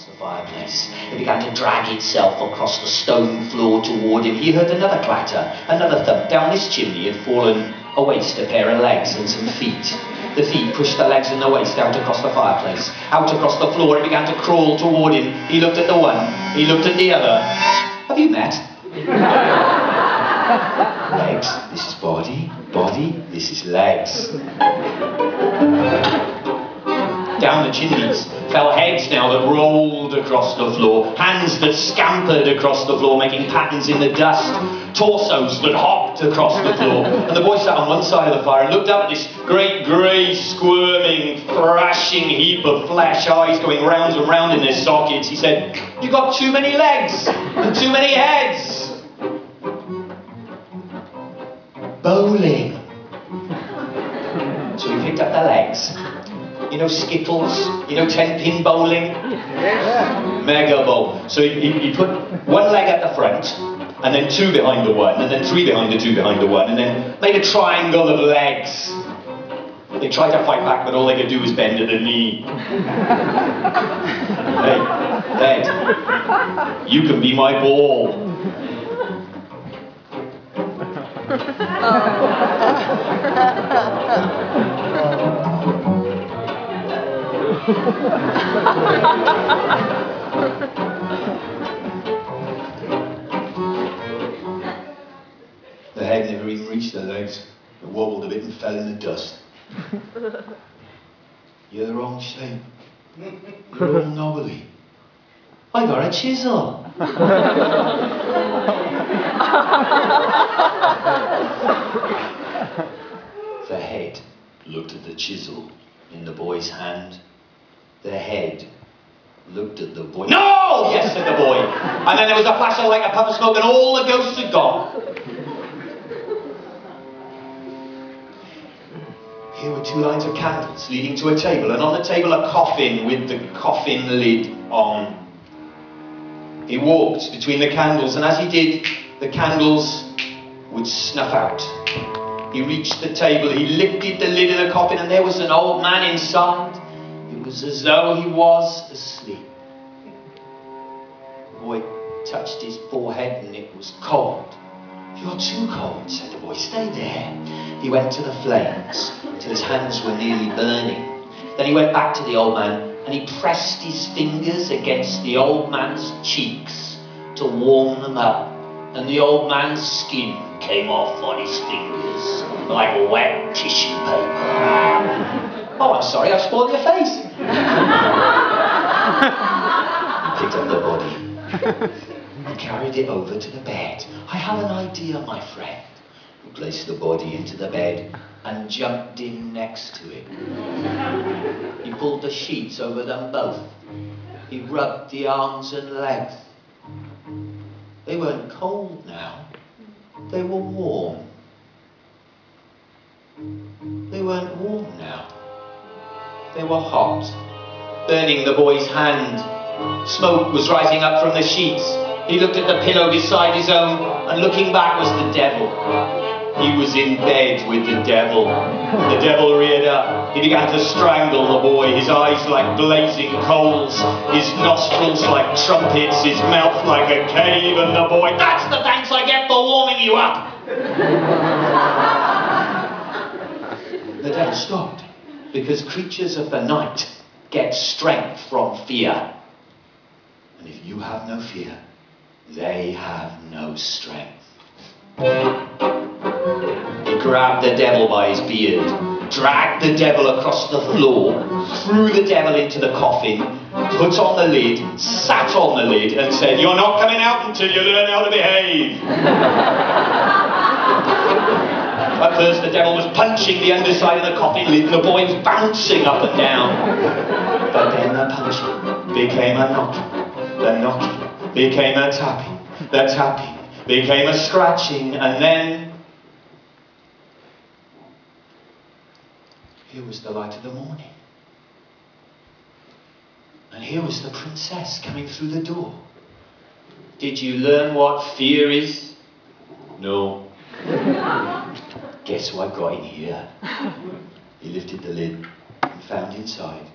across the fireplace. It began to drag itself across the stone floor toward him. He heard another clatter, another thump. Down this chimney had fallen a waist, a pair of legs and some feet. The feet pushed the legs and the waist out across the fireplace, out across the floor. It began to crawl toward him. He looked at the one, he looked at the other. Have you met? Legs, this is body, body, this is legs. Down the chimneys fell heads now that rolled across the floor, hands that scampered across the floor, making patterns in the dust, torsos that hopped across the floor. And the boy sat on one side of the fire and looked up at this great grey, squirming, thrashing heap of flesh, eyes going round and round in their sockets. He said, "You've got too many legs and too many heads." Bowling. So he picked up the legs. You know Skittles? You know 10-pin bowling? Yes. Mega bowl. So he put one leg at the front, and then two behind the one, and then three behind the two behind the one, and then made a triangle of legs. They tried to fight back, but all they could do was bend at the knee. Hey, Ed, you can be my ball. The head never even reached the legs. It wobbled a bit and fell in the dust. You're the wrong shape. You're all knobbly. I got a chisel. The head looked at the chisel in the boy's hand. The head looked at the boy. "No!" "Yes," said the boy. And then there was a flash of light, a puff of smoke, and all the ghosts had gone. Here were two lines of candles leading to a table, and on the table a coffin with the coffin lid on. He walked between the candles, and as he did, the candles would snuff out. He reached the table, he lifted the lid of the coffin, and there was an old man inside. It was as though he was asleep. The boy touched his forehead and it was cold. "You're too cold," said the boy. "Stay there." He went to the flames till his hands were nearly burning. Then he went back to the old man and he pressed his fingers against the old man's cheeks to warm them up. And the old man's skin came off on his fingers like wet tissue paper. "Oh, I'm sorry, I've spoiled your face." Picked up the body and carried it over to the bed. "I have an idea, my friend." He placed the body into the bed and jumped in next to it. He pulled the sheets over them both. He rubbed the arms and legs. They weren't cold now. They were warm. They weren't warm now. They were hot, burning the boy's hand. Smoke was rising up from the sheets. He looked at the pillow beside his own, and looking back was the devil. He was in bed with the devil. The devil reared up. He began to strangle the boy, his eyes like blazing coals, his nostrils like trumpets, his mouth like a cave, and the boy, "That's the thanks I get for warming you up." The devil stopped, because creatures of the night get strength from fear. And if you have no fear, they have no strength. He grabbed the devil by his beard, dragged the devil across the floor, threw the devil into the coffin, put on the lid, sat on the lid, and said, "You're not coming out until you learn how to behave." At first, the devil was punching the underside of the coffin lid, and the boy was bouncing up and down. But then the punching became a knocking, the knocking became a tapping, the tapping became a scratching, and then here was the light of the morning. And here was the princess coming through the door. Did you learn what fear is? No. Guess what got in here? He lifted the lid and found inside